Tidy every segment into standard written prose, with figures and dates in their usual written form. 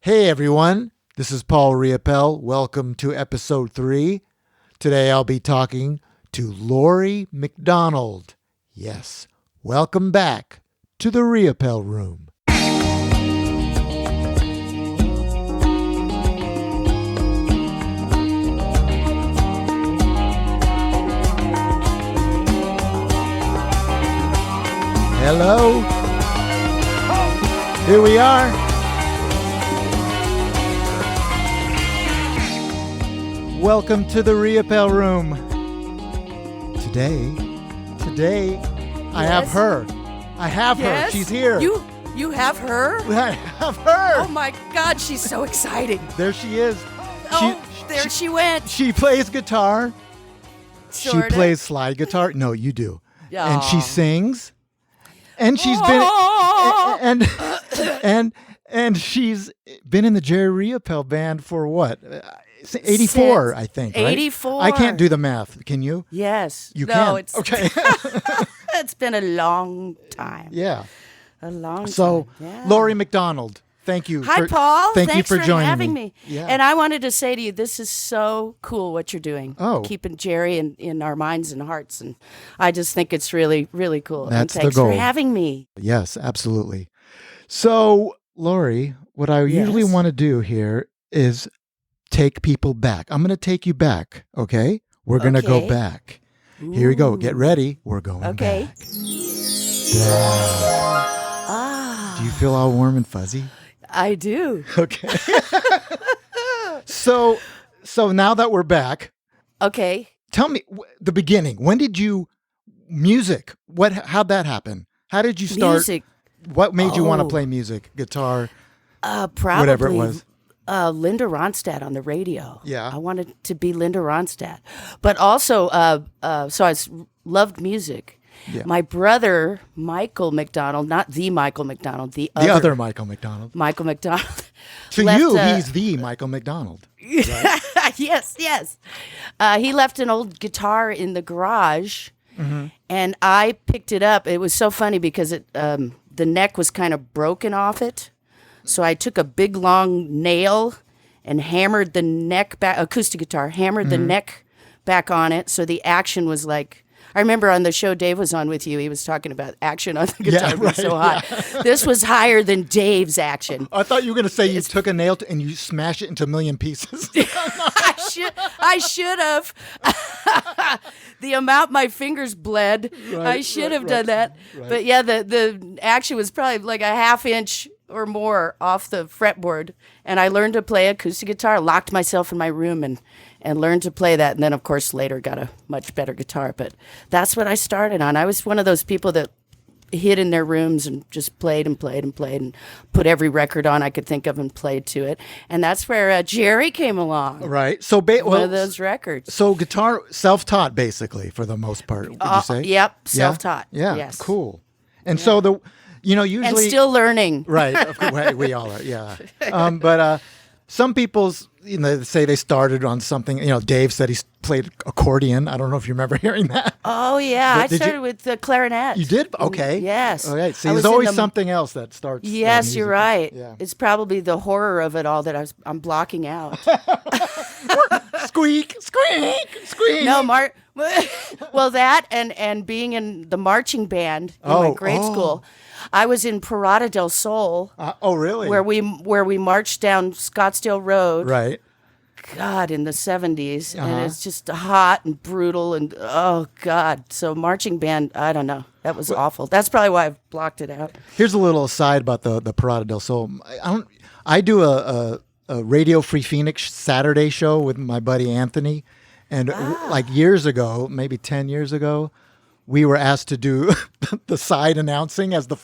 Hey everyone, this is Paul Riopelle. Welcome to episode 3. Today I'll be talking to Llory McDonald. Yes, welcome back to the Riopelle Room. Hello. Here we are. Welcome to the Riopelle Room. Today, I have her. Her. She's here. You have her? I have her. Oh my God, she's so exciting. There she is. There she went. She plays guitar. Sorta. She plays slide guitar. No, you do. Yeah. And she sings. And she's and she's been in the Jerry Riopelle band for what? 84, I think. Right? 84. I can't do the math. Can you? Yes. You can. It's Okay. It's been a long time. Yeah. A long time. So, Yeah. Llory McDonald, thank you. Hi, Paul. Thanks you for joining having me. Yeah. And I wanted to say to you, this is so cool what you're doing. Oh. Keeping Jerry in our minds and hearts. And I just think it's really, really cool. That's and the goal. Thanks for having me. Yes, absolutely. So, Llory, what I usually want to do here is take people back. I'm going to take you back, okay? We're going to go back. Ooh. Here we go. Get ready. We're going back. Do you feel all warm and fuzzy? I do. Okay. So now that we're back, Okay. tell me the beginning. When did you music? How'd that happen? How did you start? Music. What made you want to play music, guitar, Probably whatever it was? Linda Ronstadt on the radio. Yeah. I wanted to be Linda Ronstadt. But also, so I loved music. Yeah. My brother, Michael McDonald, not the Michael McDonald, the other Michael McDonald. Michael McDonald. To left, you, he's the Michael McDonald. Right? Yes. He left an old guitar in the garage, and I picked it up. It was so funny because the neck was kind of broken off it. So I took a big long nail and hammered the neck back, acoustic guitar, hammered the neck back on it. So the action was like, I remember on the show Dave was on with you, he was talking about action on the guitar being so high. Yeah. This was higher than Dave's action. I thought you were going to say you took a nail and you smashed it into a million pieces. I should have. The amount my fingers bled, I should have done that. Right. But yeah, the action was probably like a half inch or more off the fretboard, and I learned to play acoustic guitar, locked myself in my room and learned to play that, and then of course later got a much better guitar. But that's what I started on. I was one of those people that hid in their rooms and just played and put every record on I could think of and played to it, and that's where Jerry came along. Right. So one of those records. So guitar, self-taught basically for the most part, would you say? Yep, self-taught. Yeah. Yes. Cool. And so usually and still learning. Right. Of course, we all are. Yeah. But some people, say they started on something. Dave said he played accordion. I don't know if you remember hearing that. Oh yeah, I started with the clarinet. You did? Okay. Yes. All right. See, there's always something else that starts. Yes, you're right. Yeah. It's probably the horror of it all that I'm blocking out. Squeak, squeak, squeak. No, well, that and being in the marching band in my grade school. I was in Parada del Sol. Oh, really? Where we marched down Scottsdale Road. Right. God, in the 70s, and it's just hot and brutal, and oh God. So marching band, I don't know. That was awful. That's probably why I've blocked it out. Here's a little aside about the Parada del Sol. I do a Radio Free Phoenix Saturday show with my buddy Anthony, and like years ago, maybe 10 years ago, we were asked to do the side announcing as the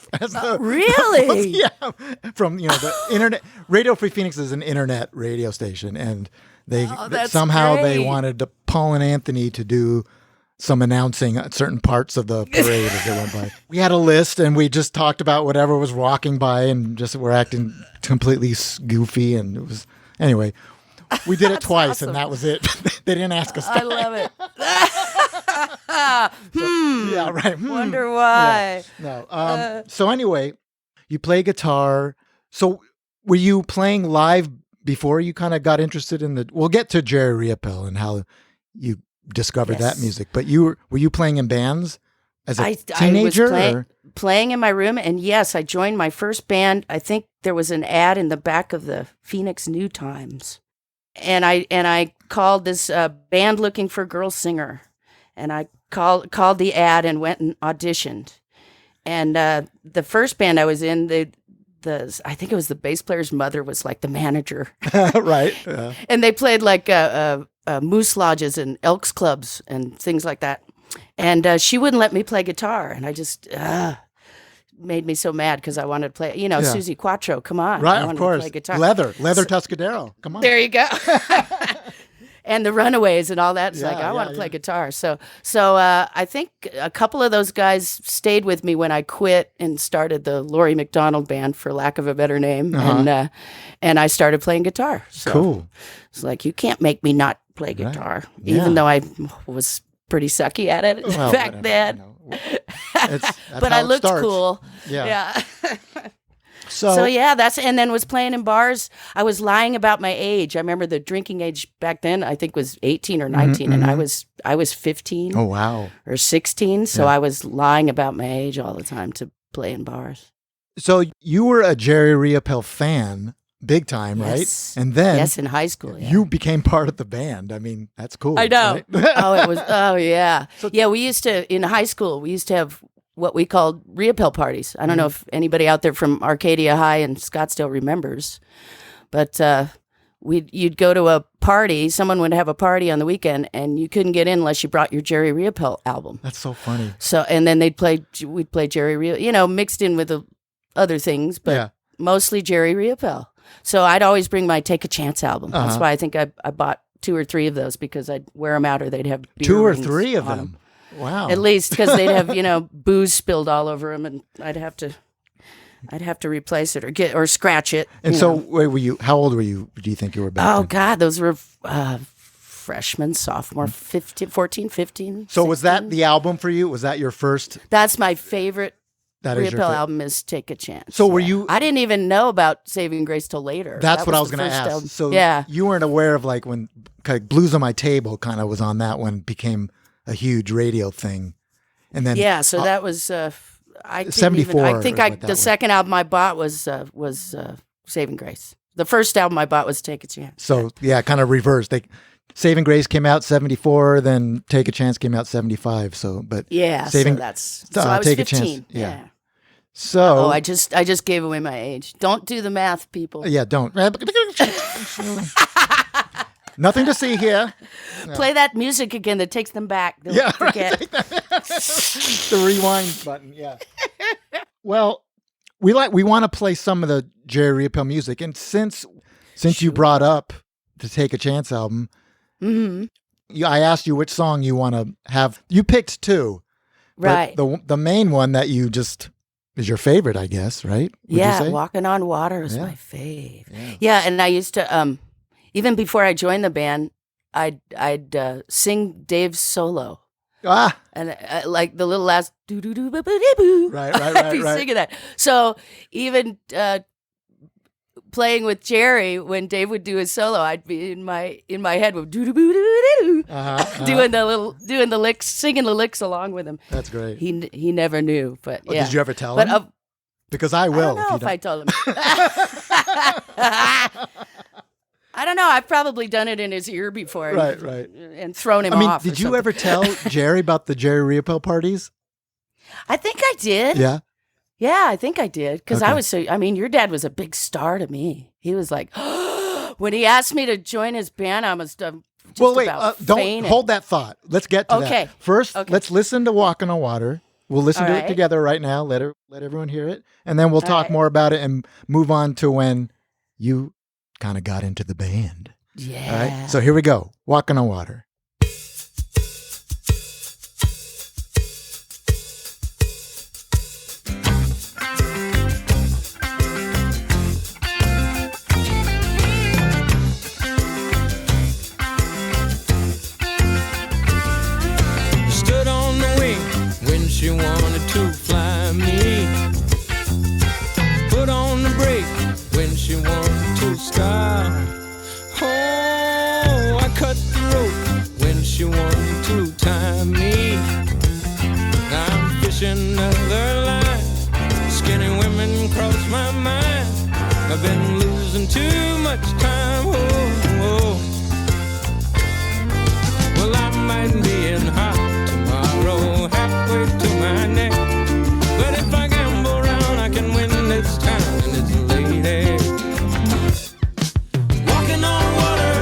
really? Yeah, from the internet. Radio Free Phoenix is an internet radio station, and they somehow great. They wanted Paul and Anthony to do some announcing at certain parts of the parade as they went by. We had a list, and we just talked about whatever was walking by, and just we're acting completely goofy, and it was anyway. We did it twice, awesome. And that was it. They didn't ask us. I love it. Yeah, right. Wonder why. Yeah. No. So anyway, you play guitar. So were you playing live before you kind of got interested in the? We'll get to Jerry Riopelle and how you discovered that music. But were you playing in bands as a teenager? I was playing in my room, and yes, I joined my first band. I think there was an ad in the back of the Phoenix New Times, and I called this band looking for girl singer, and I called the ad and went and auditioned. And the first band I was in, I think it was the bass player's mother was like the manager, right? Yeah. And they played like moose lodges and elks clubs and things like that. And she wouldn't let me play guitar, and I just made me so mad because I wanted to play. Susie Quattro, come on, right? I wanted Of course, to play guitar. leather Tuscadero, come on. There you go. And the Runaways and all that. It's I want to play guitar. So I think a couple of those guys stayed with me when I quit and started the Llory McDonald band, for lack of a better name. And I started playing guitar. So cool. It's like, you can't make me not play guitar, even though I was pretty sucky at it back then. But I looked cool. Yeah. So yeah, and then was playing in bars. I was lying about my age. I remember the drinking age back then, I think, was 18 or 19, and I was 15. Oh wow. Or 16. So I was lying about my age all the time to play in bars. So you were a Jerry Riopelle fan, big time, yes. right? And then in high school, you became part of the band. I mean, that's cool. I know. Right? Oh yeah. We used to, in high school, we used to have what we called Riopelle parties. I don't know if anybody out there from Arcadia High and Scottsdale remembers, but you'd go to a party. Someone would have a party on the weekend, and you couldn't get in unless you brought your Jerry Riopelle album. That's so funny. So, and then we'd play Jerry Riopelle, mixed in with the other things, but mostly Jerry Riopelle. So I'd always bring my Take a Chance album. That's why I think I bought 2 or 3 of those, because I'd wear them out, or they'd have beer 2 or rings 3 of on them. Wow. At least, because they'd have booze spilled all over them, and I'd have to replace it or scratch it. And so, where were you? How old were you? Do you think you were back then? God, those were freshman, sophomore, 14, 15. So 16. was that the album for you? Was that your first? That's my favorite. That is Riopelle album is Take a Chance. So were you? I didn't even know about Saving Grace till later. That's what I was going to ask. Album. So you weren't aware of like when Blues on My Table kind of was on that one, became a huge radio thing, and then so that was 74. I think the second album I bought was Saving Grace. The first album I bought was Take a Chance. So kind of reversed. Saving Grace came out 74, then Take a Chance came out 75. So, but so I was Take 15. a Chance, yeah. So I just gave away my age. Don't do the math, people. Yeah, don't. Nothing to see here. No. Play that music again that takes them back. They'll forget. The rewind button. Yeah. Well, we want to play some of the Jerry Riopelle music, and since you brought up the Take a Chance album, I asked you which song you want to have. You picked 2, right? The main one that you just is your favorite, I guess, right? Would you say? Walking on Water is my fave. Yeah, and I used to even before I joined the band, I'd sing Dave's solo. And like the little last do do do boo boo boo. Right. I'd be singing that. So even playing with Jerry, when Dave would do his solo, I'd be in my head with do do boo doo doo, doing the licks, singing the licks along with him. That's great. He never knew, but Did you ever tell him? Because I will. I don't know if I told him. I don't know. I've probably done it in his ear before. Right. And thrown him off. Did you ever tell Jerry about the Jerry Riopelle parties? I think I did. Yeah? Yeah, I think I did. Because I was your dad was a big star to me. He was like, when he asked me to join his band, I was just about don't fainting. Hold that thought. Let's get to that. First, let's listen to Walking on Water. We'll listen to it together right now. Let everyone hear it. And then we'll talk more about it and move on to when you kind of got into the band. Yeah. All right. So here we go. Walking on Water. Stood on the wing when she wanted to fly me. Put on the brake when she wanted stop. Oh, I cut the rope when she wanted to tie me. Now I'm fishing other lines. Skinny women cross my mind. I've been losing too much time. Oh. Well, I might be in hot tomorrow, halfway to my neck. But if I gamble around, I can win this time, and it's lady. Walking on water,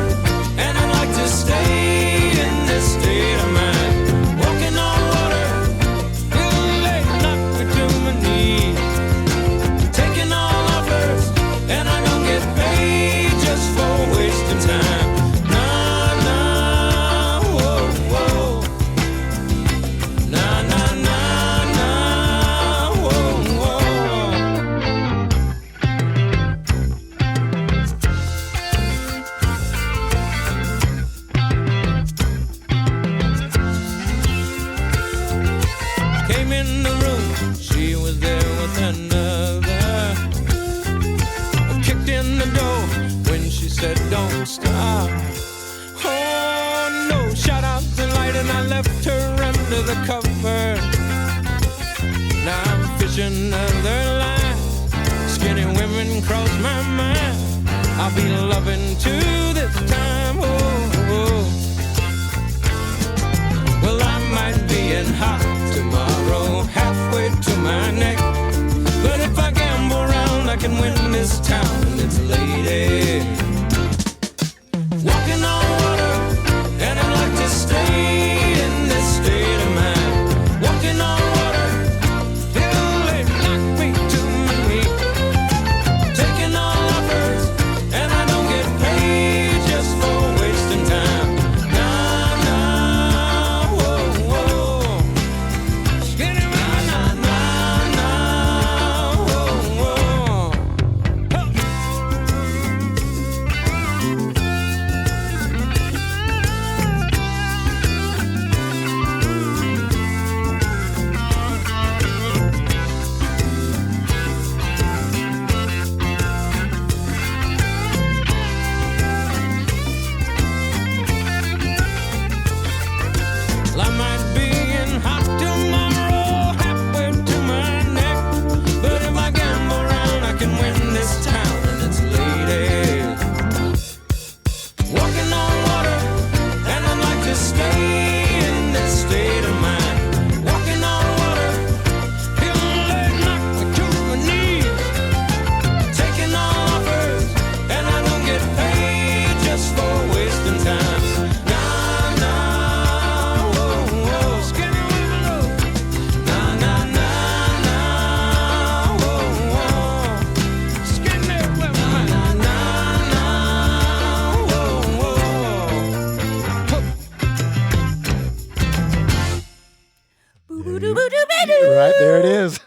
and I'd like to stay in this state of mind. Walking on water, it'll lay knock me to my knees. Taking all offers, and I don't get paid just for wasting time. Nah, nah, whoa, whoa. Nah, nah, nah, nah, whoa, whoa. Came in the room, she was there with another. I kicked in the door when she said don't stop. Oh no, shut out the light and I left her under the cover. Now I'm fishing other lines. Skinny women cross my mind. I'll be loving too this time. Oh. Well, I might be in hot tomorrow, halfway to my neck. But if I gamble around, I can win this town, and it's lady. Walking on water, and I'd like to stay in this state of mind. Walking on water, it'll knock me to my knees. Taking all offers, and I don't get paid just for wasting time. Nah, nah, whoa, whoa. Skinny man, nah, nah, nah, whoa, whoa. Well, I might be in hot tomorrow, halfway to my neck. But if I gamble around, I can win this town, and it's lady. Walking on water, and I'd like to stay in this state of mind. Walking on water, it'll knock me to my knees. Taking all offers, and I don't get paid just for wasting time. Nah, nah, whoa, whoa, skinny women, oh. Nah, nah, nah, nah, whoa, whoa, skinny women, nah, nah, nah, whoa, whoa. Boo-boo-doo-boo-doo-boo-doo. Right there it is.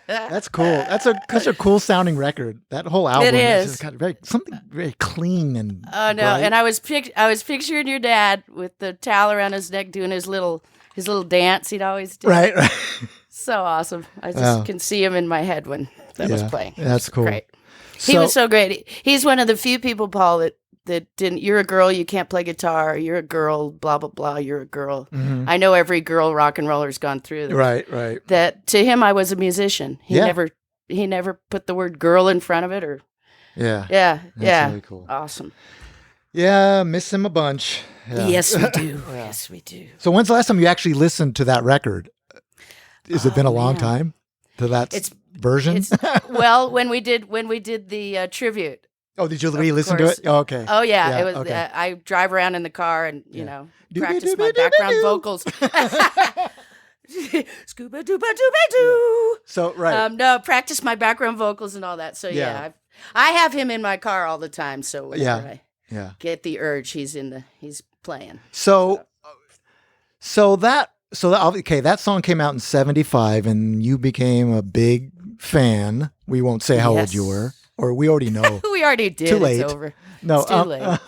That's cool. That's such a cool sounding record. That whole album is. just kind of something very clean and Oh no! bright. And I was picturing your dad with the towel around his neck, doing his little dance he'd always do. right. So awesome! I just Wow. can see him in my head when that was Yeah, playing. that's cool. Great. He was so great. He's one of the few people, Paul, that didn't. You're a girl. You can't play guitar. You're a girl. Blah blah blah. You're a girl. I know every girl rock and roller's gone through that. Right, right. That to him, I was a musician. He Yeah. never put the word girl in front of it, or Yeah. yeah. really cool. Awesome. Yeah, miss him a bunch. Yeah. Yes, we do. Yes, we do. So when's the last time you actually listened to that record? Has it been a long man. time to that It's- version? Well, when we did the tribute. Oh, did you re-listen to course. it? Oh, okay. Oh yeah, Yeah, it was. okay. I drive around in the car and practice my Doo-ba-doo-ba-doo-ba-doo. background vocals. Scuba dooba dooba doo. So right. No, practice my background vocals and all that. So Yeah. I have him in my car all the time. So whenever I yeah. get the urge, he's playing. So that okay, that song came out in 75 and you became a big fan. We won't say how old you Yes. were, or we already know. We already did. Too late. It's over. No, It's too late.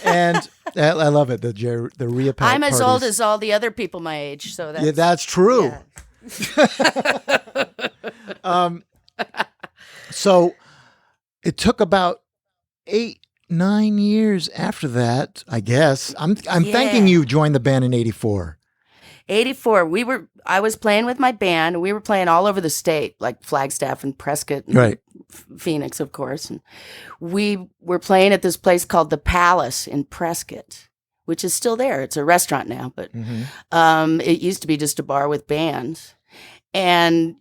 And I love it. The Riopelle I'm as old parties. as all the other people my age. So that's Yeah, that's true. yeah. So it took about 8-9 years after that, I guess. I'm thinking you joined the band in 84. 84. I was playing with my band, and we were playing all over the state, like Flagstaff and Prescott and Right. Phoenix, of course. And we were playing at this place called the Palace in Prescott, which is still there. It's a restaurant now, but it used to be just a bar with bands. And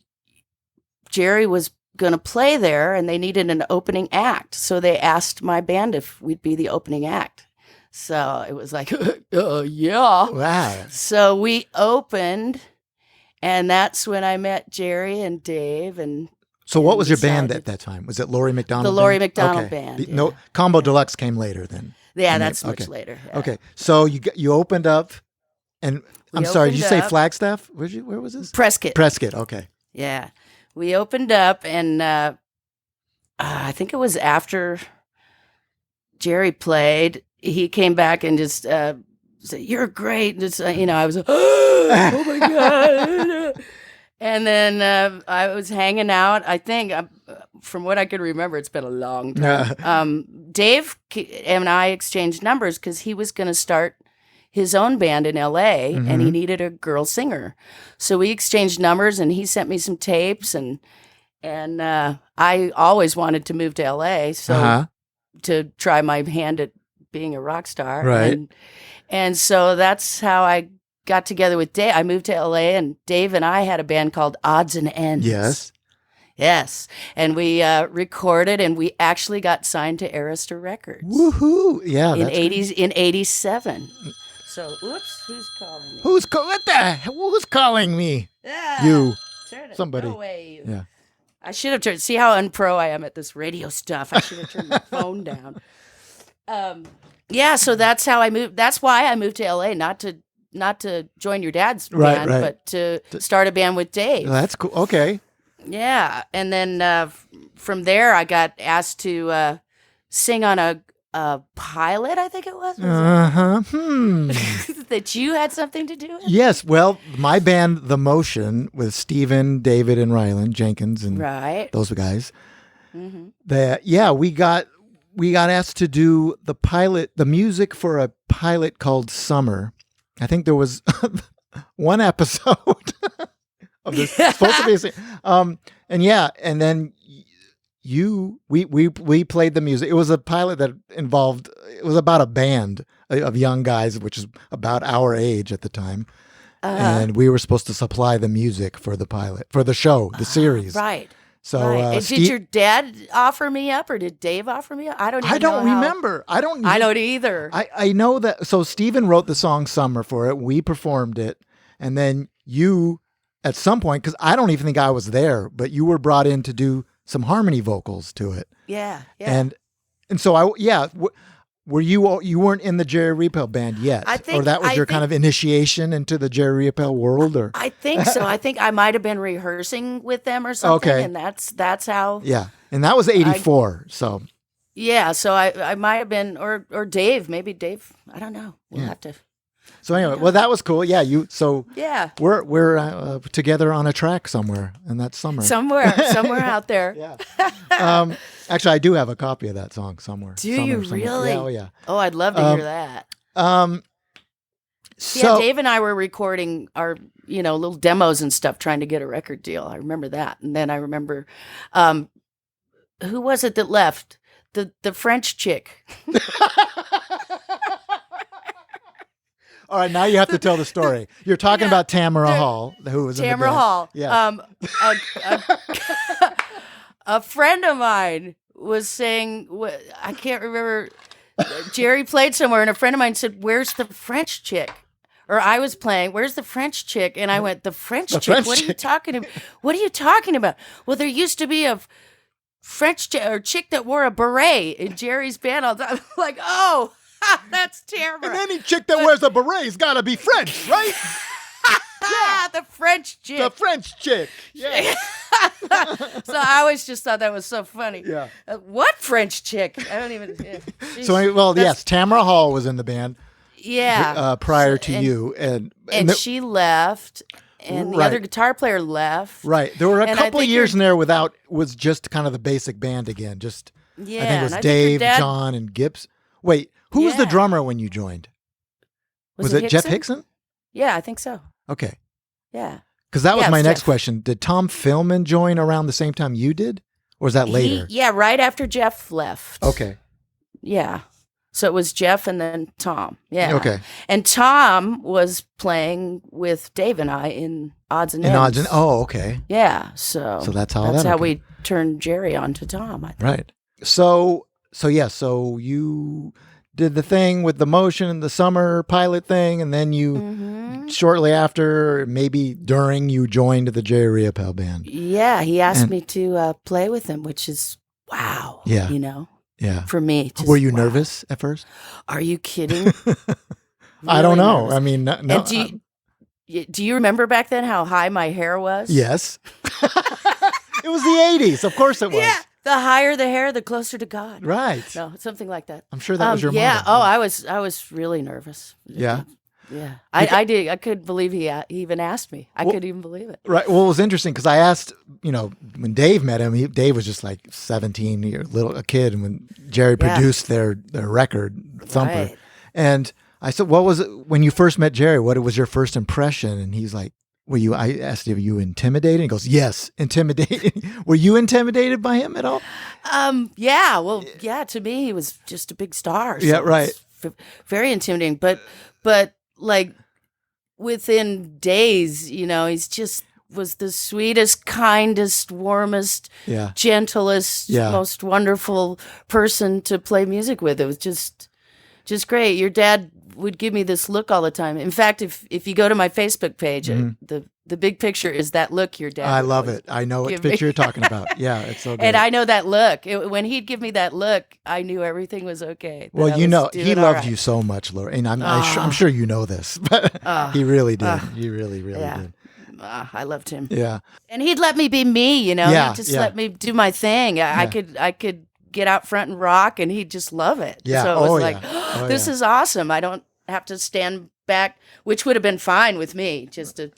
Jerry was going to play there, and they needed an opening act. So they asked my band if we'd be the opening act. So it was like, yeah. Wow. So we opened, and that's when I met Jerry and Dave. And So what was your band decided- at that time? Was it Llory McDonald? The band? Llory McDonald Okay. band, No, Combo Deluxe came later then. Yeah, And that's then- much okay. later. Yeah. Okay. So you opened up, and We I'm sorry, did you opened say up. Flagstaff? Where was this? Prescott. Prescott. Okay. Yeah. We opened up, and I think it was after Jerry played. He came back and just said, "You're great." And just, I was, oh my God. And then I was hanging out. I think, from what I can remember, it's been a long time. Dave and I exchanged numbers because he was going to start his own band in LA, and he needed a girl singer. So we exchanged numbers, and he sent me some tapes, and I always wanted to move to LA, so to try my hand at being a rock star. Right. And so that's how I got together with Dave. I moved to LA, and Dave and I had a band called Odds and Ends. Yes. Yes. And we recorded, and we actually got signed to Arista Records. Woohoo! Yeah. In that's good. 87. So, oops, who's calling me? Who's calling me? Ah, You. turn it. Somebody. Go away, you. Yeah. I should have turned. See how unpro I am at this radio stuff. I should have turned my phone down. Yeah, so that's how I moved. That's why I moved to LA, not to join your dad's Right, band, right. but to start a band with Dave. Well, that's cool. Okay. Yeah, and then from there, I got asked to sing on a pilot. I think it was that you had something to do with. Yes. Well, my band, The Motion, with Stephen, David, and Ryland Jenkins, and Right. those guys. We got asked to do the music for a pilot called Summer. I think there was one episode of this. Supposed to be and then we played the music. It was a pilot that involved. It was about a band of young guys, which is about our age at the time, and we were supposed to supply the music for the pilot for the show, the series. Right. So Right. And did your dad offer me up, or did Dave offer me up? I don't remember. I don't either. I know that. So Stephen wrote the song Summer for it. We performed it. And then you, at some point, because I don't even think I was there, but you were brought in to do some harmony vocals to it. Yeah. And so were you weren't in the Jerry Riopelle band yet? Or that was your kind of initiation into the Jerry Riopelle world? Or I think so. I think I might have been rehearsing with them or something. Okay. And that's how. Yeah. And that was 84. So Yeah. So I might have been, or Dave, maybe Dave. I don't know. We'll have to. So anyway, well, that was cool. Yeah, Yeah. we're together on a track somewhere, and that's Summer. Somewhere out there. Yeah. Actually, I do have a copy of that song somewhere. Do you really? Yeah, oh yeah. Oh, I'd love to hear that. So Yeah, Dave and I were recording our, little demos and stuff, trying to get a record deal. I remember that. And then I remember, who was it that left? The French chick. all right, now you have to tell the story. You're talking about Tamara Hall, who was in the Tamara band. Hall. Yeah. A friend of mine was saying, I can't remember. Jerry played somewhere, and a friend of mine said, "Where's the French chick?" Or I was playing, "Where's the French chick?" And I went, "The French chick? French What are you chick." talking about? What are you talking about?" Well, there used to be a French chick that wore a beret in Jerry's band all the time. I'm like, oh, that's Tamara. And any chick that wears a beret's got to be French, right? The French chick. The French chick. Yeah. So I always just thought that was so funny. Yeah. What French chick? I don't even. Yeah. So, yes, Tamara Hall was in the band prior to and, you. And she left, and the Right. other guitar player left. Right. There were a And I couple of think years in there was just kind of the basic band again. Just Yeah, I think it was and I think your Dave, dad- John, and Gibbs. Wait, who was the Yeah. drummer when you joined? Was it Jeff Hickson? Yeah, I think so. Okay. Yeah. Because that was Yeah, it my was next Jeff. question. Did Tom Philman join around the same time you did? Or was that later? Yeah, right after Jeff left. Okay. Yeah. So it was Jeff and then Tom. Yeah. Okay. And Tom was playing with Dave and I in Odds and And Ends. odds and oh, okay. Yeah. So that's how that's that how occurred. we turned Jerry on to Tom. I think. Right. So you did the thing with the motion and the summer pilot thing, and then you Mm-hmm. shortly after, maybe during, you joined the Jerry Riopelle band. Yeah, he asked And- me to play with him, which is wow. Yeah. You know, Yeah. for me. Just, Were you wow. nervous at first? Are you kidding? I don't Really know. nervous. I mean, no. And do you remember back then how high my hair was? Yes. It was the 80s. Of course it was. Yeah. The higher the hair, the closer to God. Right. No, something like that. I'm sure that was your yeah. motto. Oh, I was really nervous. Yeah. Yeah. I did. I couldn't believe he even asked me. I couldn't even believe it. Right. Well, it was interesting because I asked, when Dave met him, Dave was just like 17, a kid, and when Jerry Yeah. produced their record, Thumper. Right. And I said, what was it when you first met Jerry? What was your first impression? And he's like, I asked him, were you intimidated? He goes, yes, intimidated. Were you intimidated by him at all? Yeah. Well, yeah. To me, he was just a big star. So Yeah, it right. was very intimidating. But like within days, he's just was the sweetest, kindest, warmest, Yeah. gentlest, Yeah. most wonderful person to play music with. It was just great. Your dad would give me this look all the time. In fact, if you go to my Facebook page, the big picture is that look your dad. I would love always it. I know what give me. picture you're talking about. Yeah, it's so good. And I know that look. When he'd give me that look, I knew everything was okay. that I Well, was he doing all loved right. you so much, Laura, and I'm sure you know this, but he really did. He really, really Yeah. did. I loved him. Yeah. And he'd let me be me, Yeah, He'd just yeah. let me do my thing. I could get out front and rock, and he'd just love it. Yeah. So it was Oh, like, yeah. Oh, this yeah. is awesome. I don't have to stand back, which would have been fine with me, just to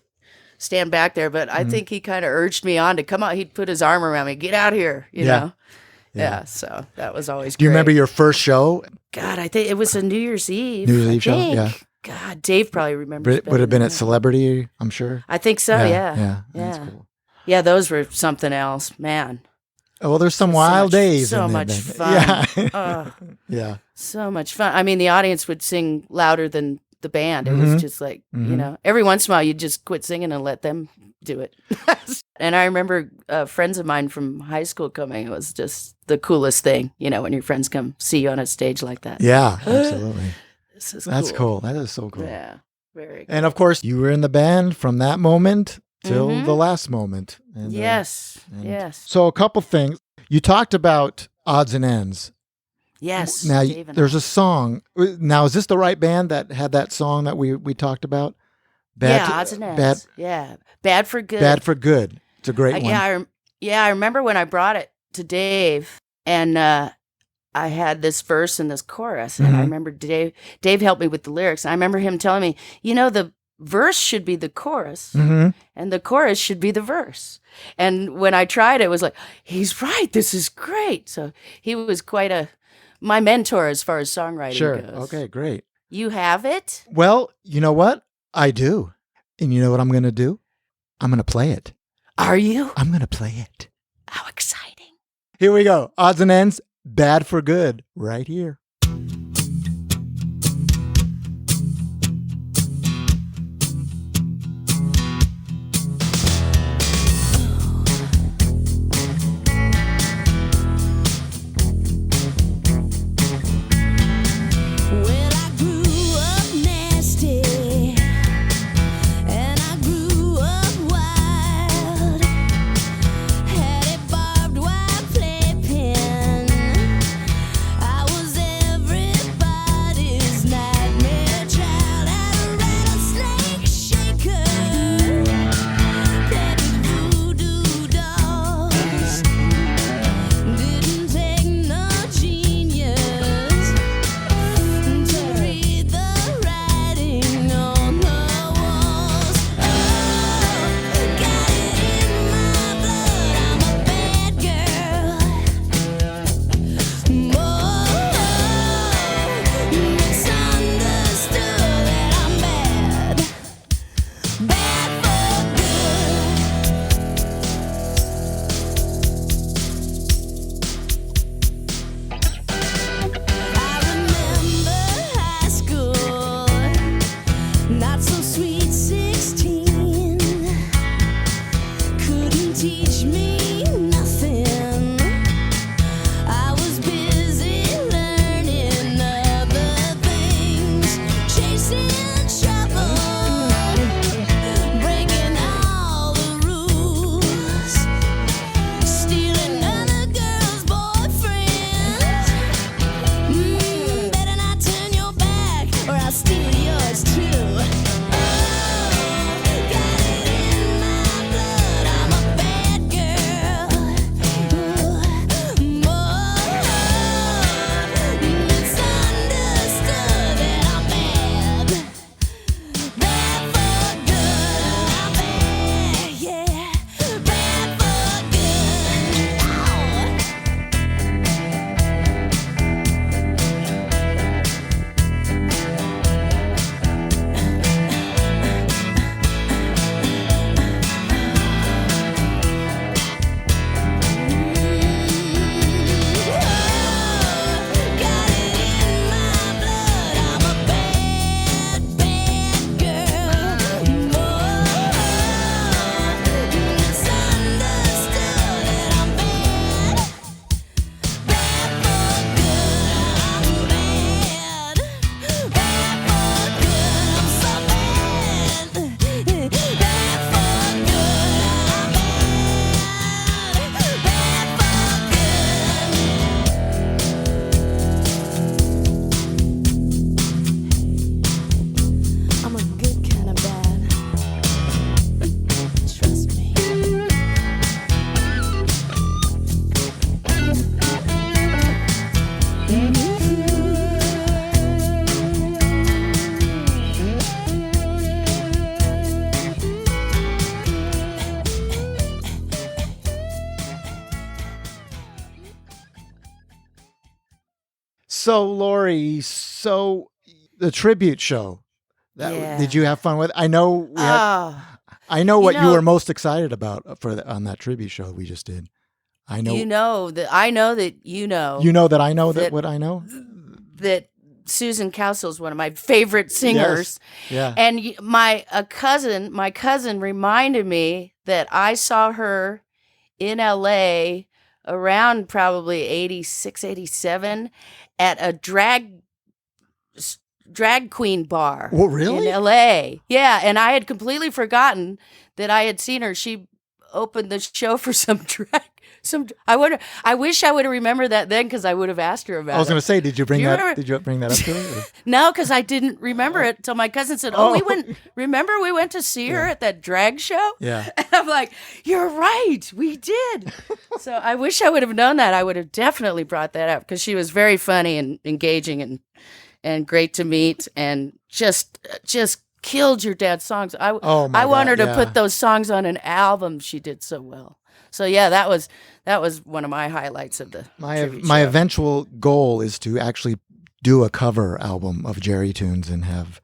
stand back there. But I think he kind of urged me on to come out. He'd put his arm around me, get out here, you Yeah. know? Yeah. So that was always Do you great. remember your first show? God, I think it was a New Year's Eve. New Year's I Eve show? think. Yeah. God, Dave probably remembers. Would better have been than at I. Celebrity, I'm sure. I think so. Yeah. Yeah. That's Yeah. cool. Yeah, those were something else, man. Oh, well, there's some So wild much- days. so in there, much then. fun. Yeah. Oh, Yeah. so much fun. I mean, the audience would sing louder than the band. It Mhm. was just like, every once in a while you'd just quit singing and let them do it. And I remember friends of mine from high school coming. It was just the coolest thing, when your friends come see you on a stage like that. Yeah, absolutely. This is That's cool. That is so cool. Yeah, very cool. And of course, you were in the band from that moment till the last moment. And, Yes, and- yes, So a couple things. You talked about Odds and Ends. yes. Now, Dave and there's I. a song. Now, is this the right band that had that song that we talked about? Odds and Ends. Bad for Good. Bad for Good. It's a great one. I remember when I brought it to Dave, and I had this verse and this chorus, and I Mhm. remember Dave helped me with the lyrics. I remember him telling me, the verse should be the chorus, Mhm. and the chorus should be the verse. And when I tried it, was like, he's right. This is great. So he was quite my mentor as far as songwriting Sure. goes. Okay, great. You have it? Well, you know what? I do. And you know what I'm going to do? I'm going to play it. Are you? I'm going to play it. How exciting. Here we go. Odds and Ends, Bad for Good, right here. Well, I grew up nasty, and I grew up wild. Had a barbed wire playpen. I was So, Llory, the tribute show. Yeah. Did you have fun with? I know we had, Oh, I know what you know- were most excited about on that tribute show we just did. I know. you know that I know that you know. You know that I know that- what I know. that Susan Cowsill's one of my favorite singers. Yeah. And my cousin reminded me that I saw her in LA around probably 86, 87 at a drag queen bar. Well, really? In LA. Yeah, and I had completely forgotten that I had seen her. She opened the show for some drag. I wish I would have remembered that then, because I would have asked her about it. I was going to say, did you bring Do you that? remember- Did you bring that up to her? No, because I didn't remember it until my cousin said, "Oh, we went. Remember, we went to see her at that drag show." Yeah. And I'm like, "You're right, we did." So I wish I would have known that. I would have definitely brought that up, because she was very funny and engaging and great to meet, and just killed your dad's songs. I want her to put those songs on an album. She did so well. So yeah, that was one of my highlights of the tribute My show. eventual goal is to actually do a cover album of Jerry tunes and have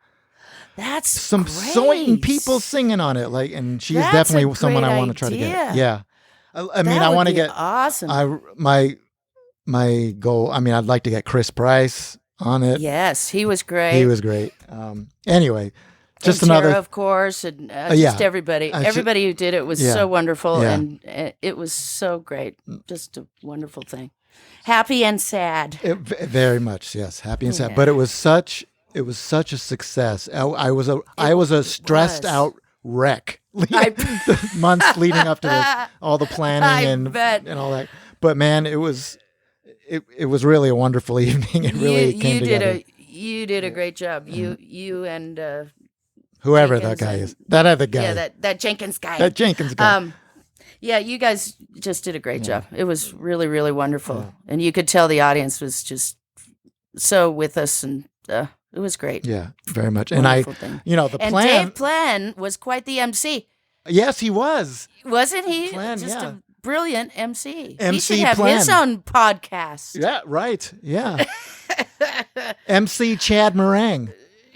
That's some great. people singing on it. And she's That's definitely a someone I great want to try to get. idea. Yeah, I mean, That I would want to be get awesome. my goal. I mean, I'd like to get Chris Price on it. Yes, he was great. He was great. Anyway, just and another. Tara, of course, and yeah. just everybody. I should- Everybody who did it was Yeah. so wonderful, Yeah. and it was so great. Just a wonderful thing. Happy and sad. Very much, yes, happy and sad. Yeah. But it was such a success. I was a stressed was. out wreck. The months leading up to this, all the planning I and bet. all that. But man, it was really a wonderful evening. It really came together. You did a great job. You and Whoever Jenkins that guy and- is, that other guy, yeah, that Jenkins guy. that Jenkins guy. Yeah, you guys just did a great job. It was really, really wonderful, and you could tell the audience was just so with us, and it was great. Yeah, very much. And Wonderful thing. the And plan. Dave Plenn was quite the MC, Yes, he was. wasn't he? Plenn, just yeah. a brilliant MC. He MC should have his Plenn. own podcast. Yeah, right. Yeah. MC Chad Meringue.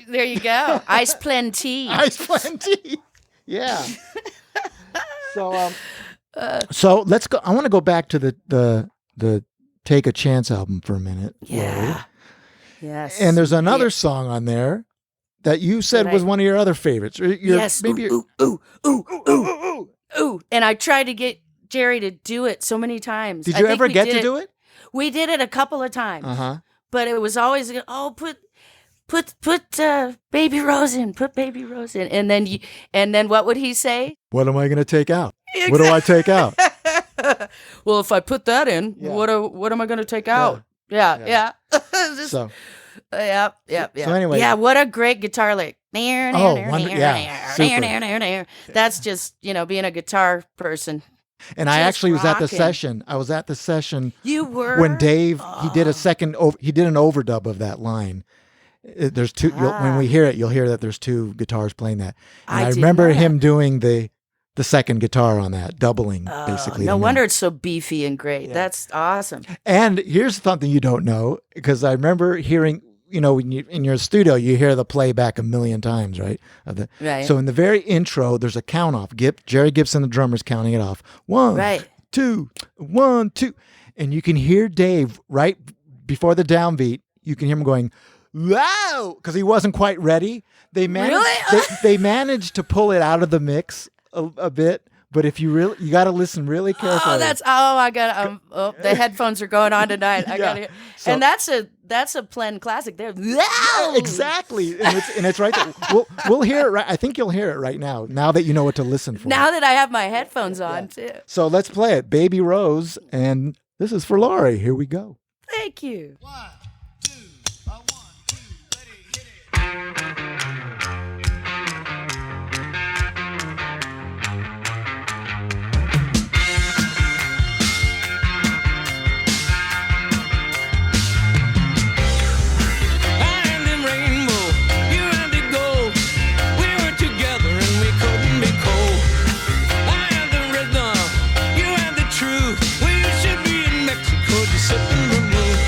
There you go. Ice Plenty. Ice plenty. Yeah. So let's go. I want to go back to the Take a Chance album for a minute. Lori. Yeah. Yes. And there's another song on there that you said That was one of your other favorites. Yes. Maybe Ooh, ooh, ooh, ooh, ooh, ooh. And I tried to get Jerry to do it so many times. Did I you think ever we get did to do it? We did it a couple of times. Uh-huh. But it was always, put Baby Rose in, put Baby Rose in. And then what would he say? What am I going to take out? What do I take out? Well, if I put that in, Yeah. what am I going to take out? Yeah. Just- So, yeah. So anyway. Yeah, what a great guitar lick. Super. That's just, being a guitar person. and I Just actually was at the rocking. session. I was at the session You were? when Dave, he did a second, he did an overdub of that line. There's two, when we hear it, you'll hear that there's two guitars playing that. And I I didn't remember know that. him doing the second guitar on that, doubling basically. No the wonder note. it's so beefy and great. That's awesome. And here's something you don't know, because I remember hearing, when you in your studio, you hear the playback a million times, right? Right. So in the very intro, there's a count off. Jerry Gibson, the drummer's counting it off. 1, Right. 2, 1, 2. And you can hear Dave right before the downbeat. You can hear him going, wow, because he wasn't quite ready. They managed, Really? they managed to pull it out of the mix a bit. But if you got to listen really carefully. I got the headphones are going on tonight. I Yeah. got to hear. So- And that's a Plenn classic there. Yeah, exactly, and it's right there. We'll hear it right. I think you'll hear it right now. Now that you know what to listen for. Now that I have my headphones on too. So let's play it, Baby Rose, and this is for Llory. Here we go. Thank you. 1, 2, 1, 2, ready, hit it. I and the rainbow, you and the gold. We were together and we couldn't be cold. I and the rhythm, you and the truth. We should be in Mexico just sipping the moon.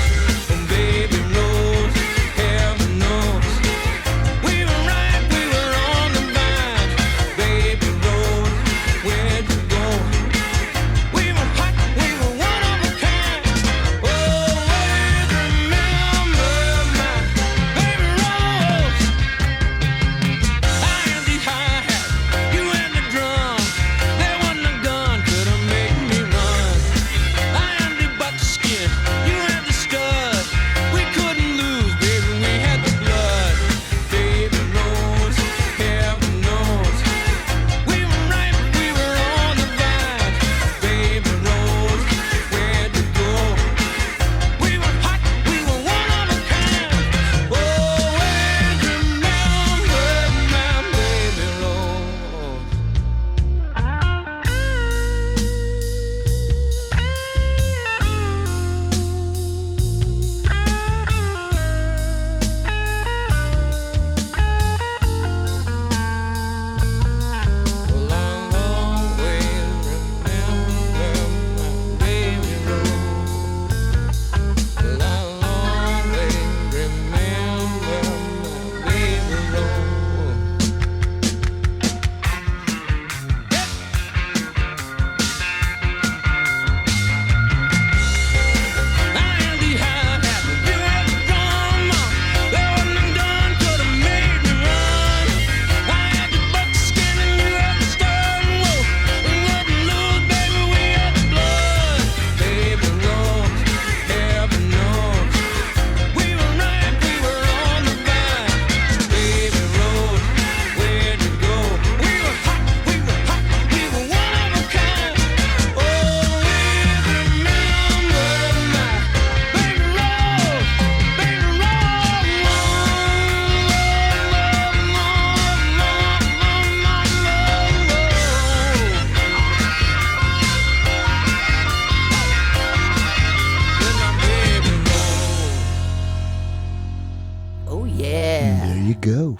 you go.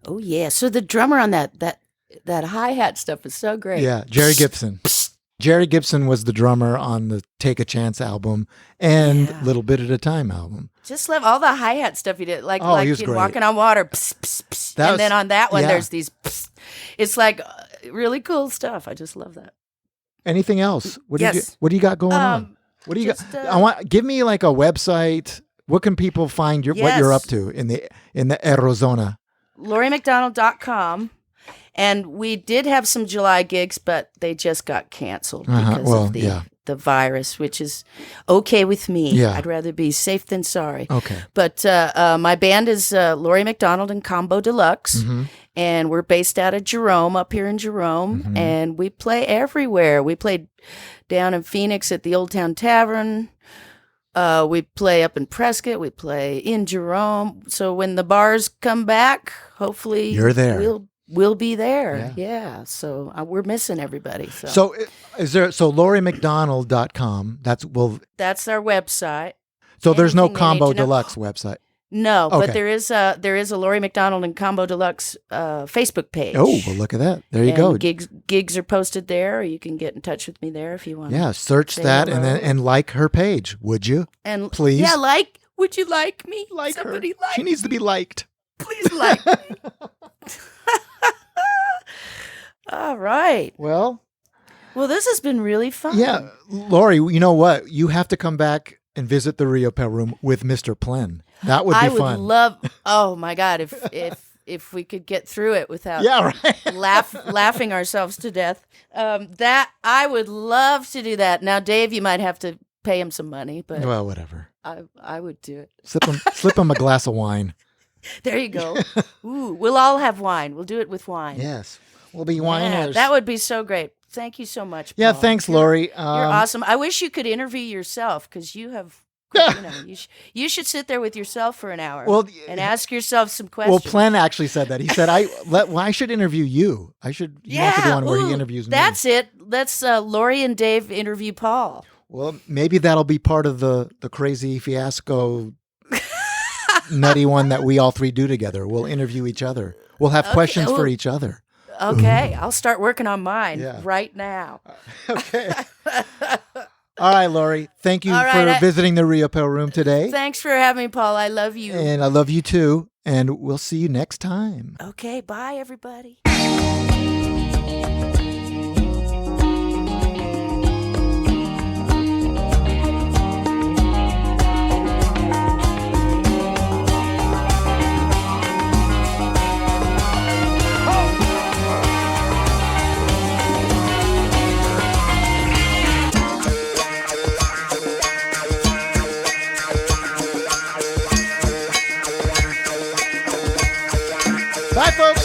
Oh yeah. So the drummer on that hi-hat stuff is so great. Yeah, Jerry Gibson. Jerry Gibson was the drummer on the Take a Chance album and Little Bit at a Time album. Just love all the hi-hat stuff he did. Like he was in great. Walking on Water. And then on that one, there's these. It's like really cool stuff. I just love that. Anything else? What do you got going on? What do you got? Give me like a website. What can people find what you're up to in the Arizona? LlloryMcDonald.com. And we did have some July gigs, but they just got canceled because of the virus, which is okay with me. Yeah. I'd rather be safe than sorry. Okay. But my band is Llory McDonald and Combo Deluxe, and we're based out of Jerome, up here in Jerome, and we play everywhere. We played down in Phoenix at the Old Town Tavern. We play up in Prescott. We play in Jerome. So when the bars come back, hopefully you're there. We'll be there. Yeah. So we're missing everybody. So is there, LlloryMcDonald.com. That's our website. So there's no Combo Deluxe website. No, but there is a Llory McDonald and Combo Deluxe Facebook page. Oh, well, look at that. There you go. Gigs are posted there. Or you can get in touch with me there if you want. Yeah, search that and like her page, would you? And please. Yeah, would you like me? Like Somebody her. She needs to be liked. Please like me. All right. Well, this has been really fun. Yeah, Llory, you know what? You have to come back and visit the Riopelle Room with Mr. Plenn. That would be fun. I would love. Oh my God, if we could get through it without laughing ourselves to death. That I would love to do that. Now, Dave, you might have to pay him some money, but whatever. I would do it. Slip him a glass of wine. There you go. Ooh, we'll all have wine. We'll do it with wine. Yes. We'll be winers. Yeah, that would be so great. Thank you so much, Paul. Yeah, thanks, Llory. You're awesome. I wish you could interview yourself because you have, you should sit there with yourself for an hour and ask yourself some questions. Well, Plenn actually said that. He said, I should interview you. He wants to do one where he interviews me. That's it. Let's Llory and Dave interview Paul. Well, maybe that'll be part of the crazy fiasco nutty one that we all three do together. We'll interview each other. We'll have questions for each other. Okay, I'll start working on mine right now. Okay. All right, Llory. Thank you for visiting the Riopelle Room today. Thanks for having me, Paul. I love you. And I love you too. And we'll see you next time. Okay, bye, everybody. Bye, folks.